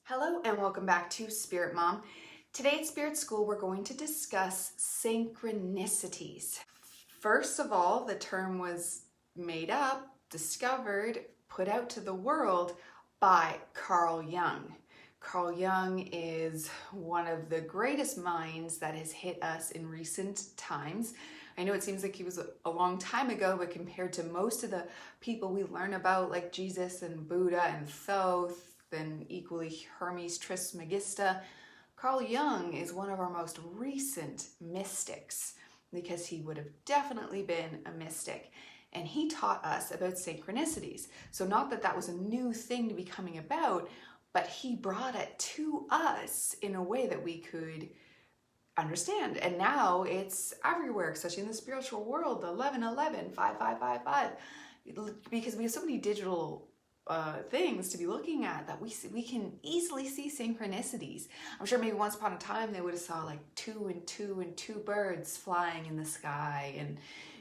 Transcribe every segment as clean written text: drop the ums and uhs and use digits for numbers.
Hello and welcome back to Spirit Mom. Today at Spirit School, we're going to discuss synchronicities. First of all, the term was made up, discovered, put out to the world by Carl Jung. Carl Jung is one of the greatest minds that has hit us in recent times. I know it seems like he was a long time ago, but compared to most of the people we learn about, like Jesus and Buddha and Thoth, and equally Hermes Trismegisto, Carl Jung is one of our most recent mystics because he would have definitely been a mystic. And he taught us about synchronicities. So not that that was a new thing to be coming about, but he brought it to us in a way that we could understand. And now it's everywhere, especially in the spiritual world, 1111, 5555, because we have so many digital things to be looking at that we can easily see synchronicities. I'm sure maybe once upon a time they would have saw like two and two birds flying in the sky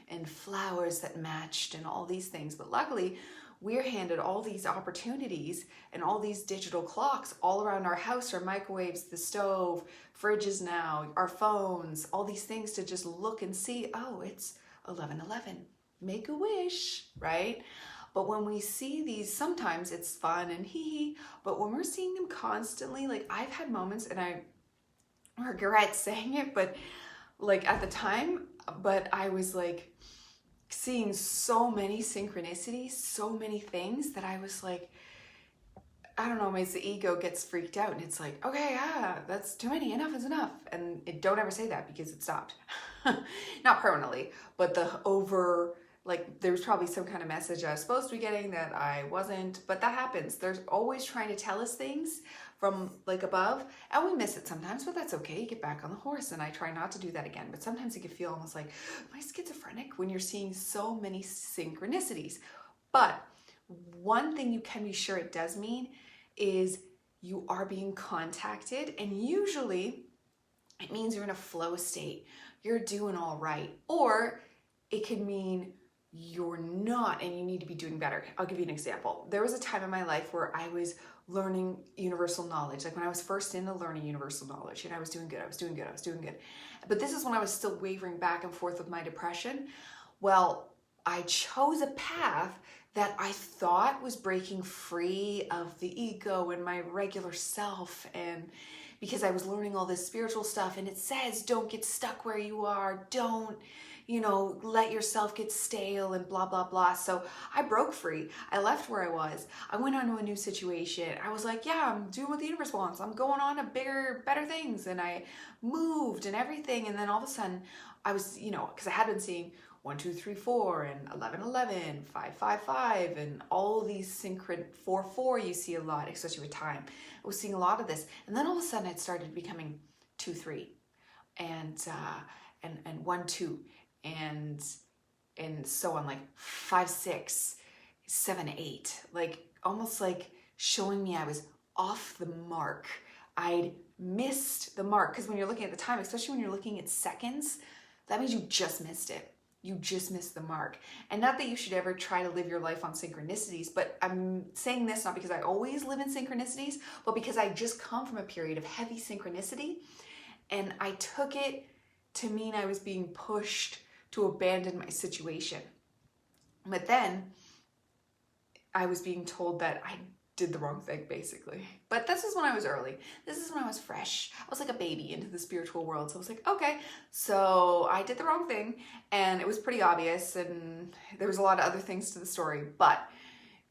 and flowers that matched and all these things. But luckily, we're handed all these opportunities and all these digital clocks all around our house, our microwaves, the stove, fridges now, our phones, all these things to just look and see, oh, it's 11:11. Make a wish, right? But when we see these, sometimes it's fun and hee, but when we're seeing them constantly, like I've had moments, and I regret saying it, but like at the time, but I was like seeing so many synchronicities, so many things that I was like, I don't know, maybe the ego gets freaked out and it's like, okay, that's too many, enough is enough. And don't ever say that because it stopped. Not permanently, but like there was probably some kind of message I was supposed to be getting that I wasn't, but that happens. There's always trying to tell us things from like above, and we miss it sometimes, but that's okay. You get back on the horse, and I try not to do that again. But sometimes it can feel almost like, am I schizophrenic when you're seeing so many synchronicities? But one thing you can be sure it does mean is you are being contacted, and usually it means you're in a flow state. You're doing all right, or it could mean you're not and you need to be doing better. I'll give you an example. There was a time in my life where I was learning universal knowledge. Like when I was first into learning universal knowledge, and I was doing good. But this is when I was still wavering back and forth with my depression. Well, I chose a path that I thought was breaking free of the ego and my regular self, and because I was learning all this spiritual stuff, and it says don't get stuck where you are, don't let yourself get stale and blah, blah, blah. So I broke free. I left where I was. I went on to a new situation. I was like, yeah, I'm doing what the universe wants. I'm going on to bigger, better things. And I moved and everything. And then all of a sudden I was, because I had been seeing 1, 2, 3, 4 and 11:11, 5, and all these 4 you see a lot, especially with time. I was seeing a lot of this. And then all of a sudden it started becoming 2, 3 and 1, 2. And so on, like 5, 6, 7, 8, like almost like showing me I was off the mark. I'd missed the mark, because when you're looking at the time, especially when you're looking at seconds, that means you just missed it. You just missed the mark. And not that you should ever try to live your life on synchronicities, but I'm saying this not because I always live in synchronicities, but because I just come from a period of heavy synchronicity, and I took it to mean I was being pushed to abandon my situation. But then I was being told that I did the wrong thing, basically. But this is when I was early. This is when I was fresh. I was like a baby into the spiritual world. So I was like, okay, so I did the wrong thing, and it was pretty obvious, and there was a lot of other things to the story, but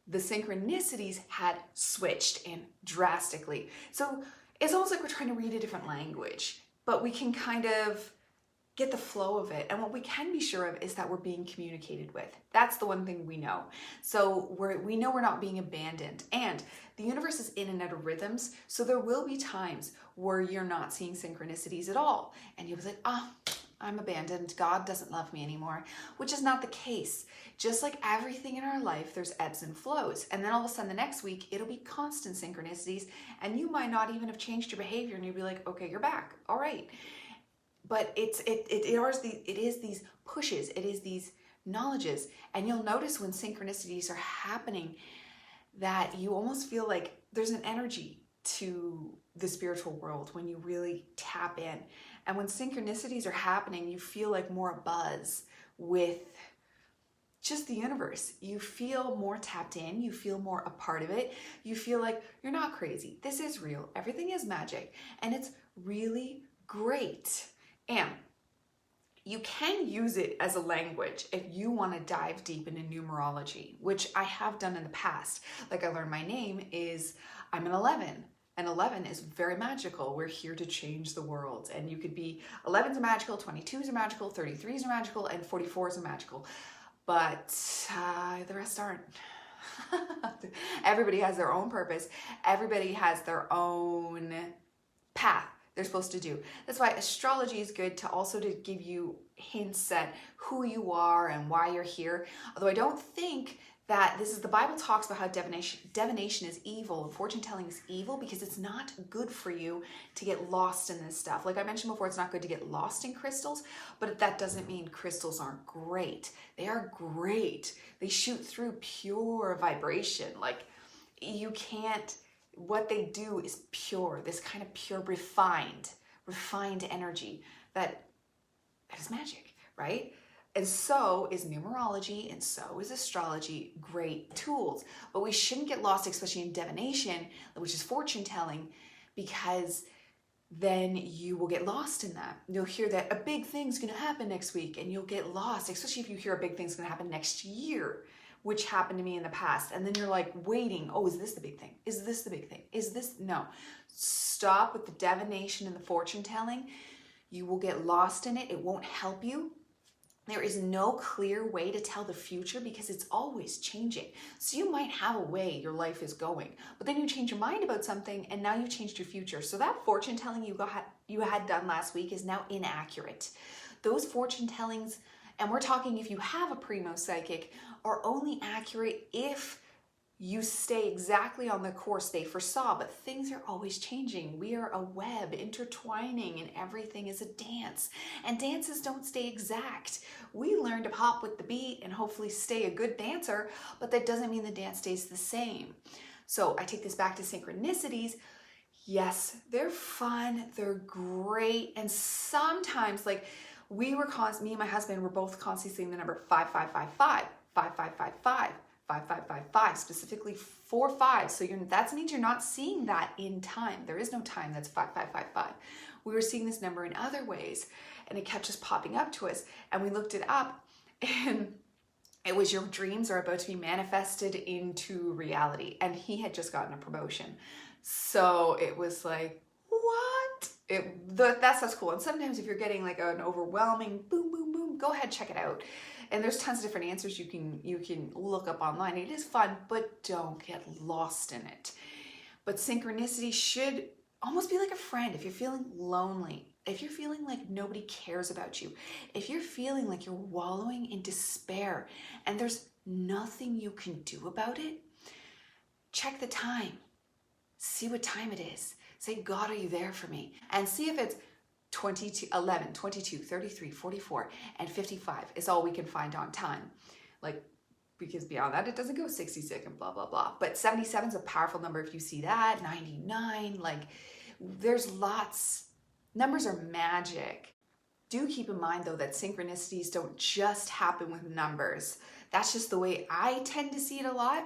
the synchronicities had switched in drastically. So it's almost like we're trying to read a different language, but we can kind of get the flow of it. And what we can be sure of is that we're being communicated with. That's the one thing we know. So we know we're not being abandoned. And the universe is in and out of rhythms. So there will be times where you're not seeing synchronicities at all. And you'll be like, I'm abandoned. God doesn't love me anymore, which is not the case. Just like everything in our life, there's ebbs and flows. And then all of a sudden the next week, it'll be constant synchronicities. And you might not even have changed your behavior, and you'll be like, okay, you're back. All right. But it is these pushes, it is these knowledges. And you'll notice when synchronicities are happening that you almost feel like there's an energy to the spiritual world, when you really tap in. And when synchronicities are happening, you feel like more abuzz with just the universe. You feel more tapped in, you feel more a part of it. You feel like you're not crazy. This is real. Everything is magic, and it's really great. And you can use it as a language if you want to dive deep into numerology, which I have done in the past. Like, I learned my name is, I'm an 11. And 11 is very magical. We're here to change the world. And you could be, 11s are magical, 22s are magical, 33s are magical, and 44s are magical. But the rest aren't. Everybody has their own purpose. Everybody has their own path they're supposed to do. That's why astrology is good, to also to give you hints at who you are and why you're here. Although I don't think that this is, the Bible talks about how divination is evil and fortune telling is evil, because it's not good for you to get lost in this stuff. Like I mentioned before, it's not good to get lost in crystals, but that doesn't mean crystals aren't great. They are great. They shoot through pure vibration. Like, you can't, what they do is pure, this kind of pure, refined energy that is magic, right? And so is numerology, and so is astrology, great tools. But we shouldn't get lost, especially in divination, which is fortune telling, because then you will get lost in that. You'll hear that a big thing's gonna happen next week, and you'll get lost, especially if you hear a big thing's gonna happen next year, which happened to me in the past. And then you're like waiting, oh, is this the big thing? Is this the big thing? Is this? No. Stop with the divination and the fortune telling. You will get lost in it. It won't help you. There is no clear way to tell the future, because it's always changing. So you might have a way your life is going, but then you change your mind about something, and now you've changed your future. So that fortune telling you had done last week is now inaccurate. Those fortune tellings, and we're talking if you have a primo psychic, are only accurate if you stay exactly on the course they foresaw. But things are always changing. We are a web intertwining, and everything is a dance. And dances don't stay exact. We learn to pop with the beat and hopefully stay a good dancer, but that doesn't mean the dance stays the same. So I take this back to synchronicities. Yes, they're fun, they're great, and sometimes, like, me and my husband were both constantly saying the number 5555, 5555, 5555, specifically 4 5. So that means you're not seeing that in time. There is no time that's 5555. We were seeing this number in other ways, and it kept just popping up to us. And we looked it up, and it was, your dreams are about to be manifested into reality. And he had just gotten a promotion. So it was like, what? That's cool. And sometimes if you're getting like an overwhelming boom, boom, boom, go ahead, check it out. And there's tons of different answers you can look up online. It is fun, but don't get lost in it. But synchronicity should almost be like a friend. If you're feeling lonely, if you're feeling like nobody cares about you, if you're feeling like you're wallowing in despair and there's nothing you can do about it, check the time. See what time it is. Say, God, are you there for me? And see if it's 11, 22, 33, 44, and 55 is all we can find on time. Like, because beyond that, it doesn't go 66 and blah, blah, blah. But 77 is a powerful number if you see that. 99, like, there's lots. Numbers are magic. Do keep in mind, though, that synchronicities don't just happen with numbers. That's just the way I tend to see it a lot.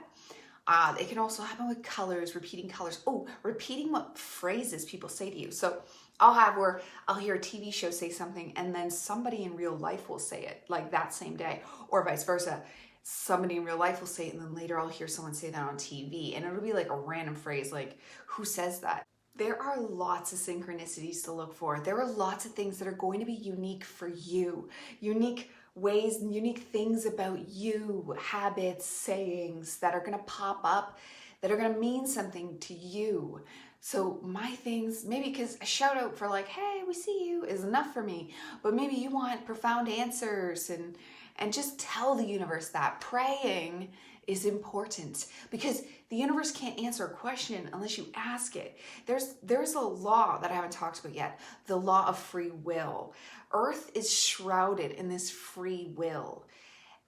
It can also happen with colors, repeating colors. Oh, repeating what phrases people say to you. So I'll hear a TV show say something, and then somebody in real life will say it like that same day, or vice versa. Somebody in real life will say it, and then later I'll hear someone say that on TV, and it'll be like a random phrase, like, who says that? There are lots of synchronicities to look for. There are lots of things that are going to be unique for you. Unique ways and unique things about you, habits, sayings that are going to pop up, that are going to mean something to you. So my things, maybe because a shout out for like, hey, we see you is enough for me. But maybe you want profound answers, and just tell the universe that. Praying is important, because the universe can't answer a question unless you ask it. There's a law that I haven't talked about yet, the law of free will. Earth is shrouded in this free will.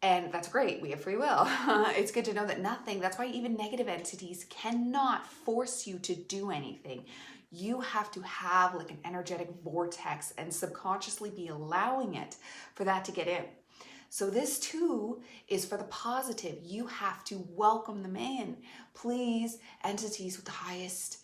And that's great. We have free will. It's good to know that nothing, that's why even negative entities cannot force you to do anything. You have to have like an energetic vortex and subconsciously be allowing it for that to get in. So this too is for the positive. You have to welcome them in. Please, entities with the highest.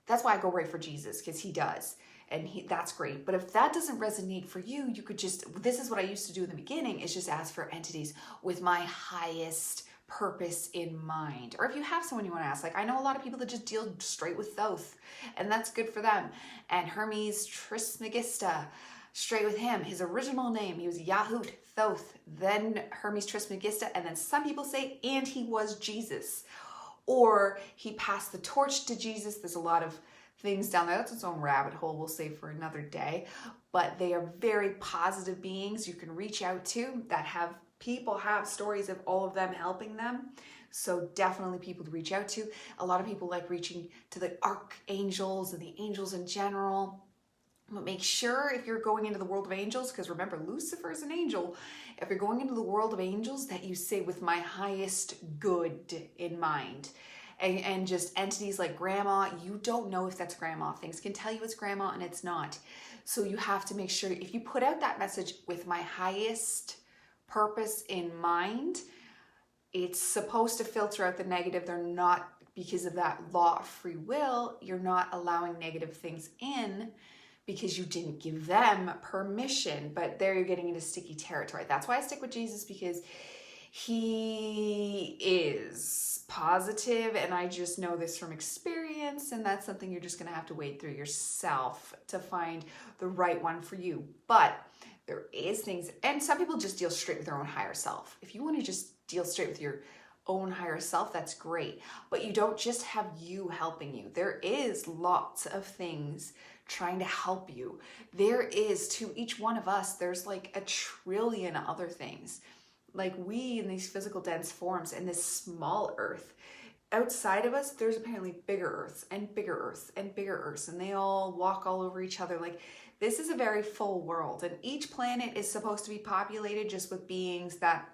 That's why I go right for Jesus, because he does. And that's great. But if that doesn't resonate for you, you could just, this is what I used to do in the beginning, is just ask for entities with my highest purpose in mind. Or if you have someone you want to ask, like I know a lot of people that just deal straight with Thoth, and that's good for them. And Hermes Trismegisto, straight with him. His original name, he was Yahut Thoth, then Hermes Trismegisto, and then some people say, and he was Jesus. Or he passed the torch to Jesus. There's a lot of things down there. That's its own rabbit hole, we'll say, for another day. But they are very positive beings you can reach out to that have, people have stories of all of them helping them. So definitely people to reach out to. A lot of people like reaching to the archangels and the angels in general. But make sure if you're going into the world of angels, because remember, Lucifer is an angel. If you're going into the world of angels, that you say with my highest good in mind. And just entities like grandma, you don't know if that's grandma. Things can tell you it's grandma and it's not. So you have to make sure if you put out that message with my highest purpose in mind, it's supposed to filter out the negative. They're not, because of that law of free will, you're not allowing negative things in because you didn't give them permission. But there you're getting into sticky territory. That's why I stick with Jesus, because he is positive, and I just know this from experience, and that's something you're just going to have to wade through yourself to find the right one for you. But there is things, and some people just deal straight with their own higher self. If you want to just deal straight with your own higher self, that's great. But you don't just have you helping you. There is lots of things trying to help you. There is, to each one of us, there's like a trillion other things. Like we in these physical dense forms in this small earth, outside of us, there's apparently bigger earths and bigger earths and bigger earths, and they all walk all over each other. Like this is a very full world, and each planet is supposed to be populated just with beings that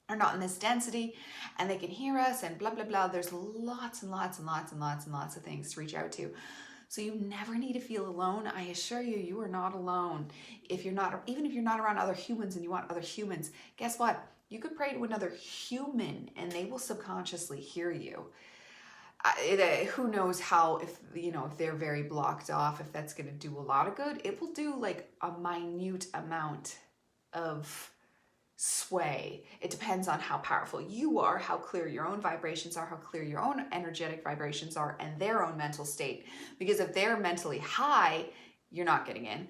are not in this density, and they can hear us and blah, blah, blah. There's lots and lots and lots and lots and lots of things to reach out to. So you never need to feel alone. I assure you, you are not alone. If you're not, even if you're not around other humans and you want other humans, guess what? You could pray to another human and they will subconsciously hear you. Who knows how, if they're very blocked off, if that's going to do a lot of good. It will do like a minute amount of sway. It depends on how powerful you are, how clear your own vibrations are, how clear your own energetic vibrations are, and their own mental state. Because if they're mentally high, you're not getting in.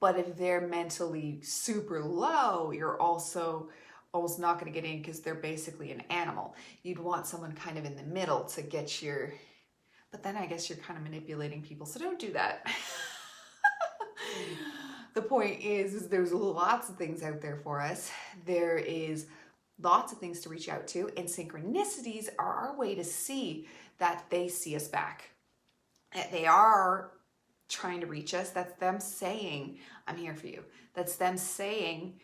But if they're mentally super low, you're also almost not going to get in, because they're basically an animal. You'd want someone kind of in the middle to get your, but then I guess you're kind of manipulating people, so don't do that. The point is there's lots of things out there for us. There is lots of things to reach out to, and synchronicities are our way to see that they see us back. They are trying to reach us. That's them saying, I'm here for you. That's them saying,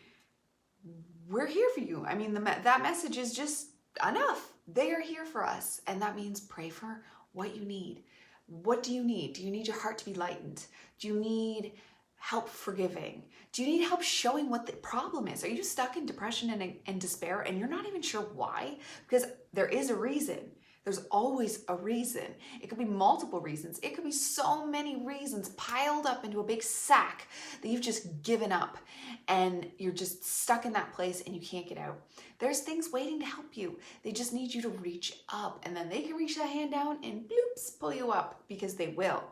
we're here for you. I mean, that message is just enough. They are here for us. And that means pray for what you need. What do you need? Do you need your heart to be lightened? Do you need help forgiving? Do you need help showing what the problem is? Are you stuck in depression and despair and you're not even sure why? Because there is a reason. There's always a reason. It could be multiple reasons. It could be so many reasons piled up into a big sack that you've just given up and you're just stuck in that place and you can't get out. There's things waiting to help you. They just need you to reach up, and then they can reach that hand down and bloops, pull you up, because they will.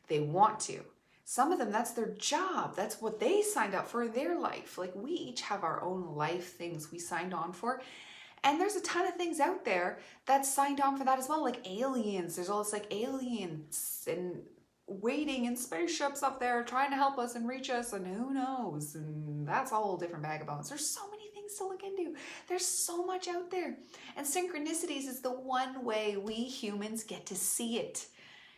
They want to. Some of them, that's their job. That's what they signed up for in their life. Like we each have our own life things we signed on for. And there's a ton of things out there that signed on for that as well, like aliens. There's all this like aliens and waiting in spaceships up there trying to help us and reach us, and who knows? And that's a whole different bag of bones. There's so many things to look into. There's so much out there. And synchronicities is the one way we humans get to see it.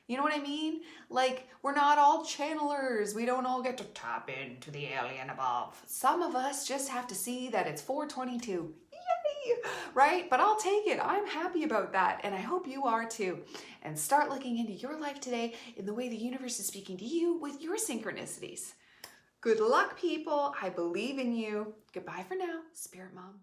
You know what I mean? Like, we're not all channelers. We don't all get to tap into the alien above. Some of us just have to see that it's 422. right? But I'll take it. I'm happy about that. And I hope you are too. And start looking into your life today in the way the universe is speaking to you with your synchronicities. Good luck, people. I believe in you. Goodbye for now, Spirit Mom.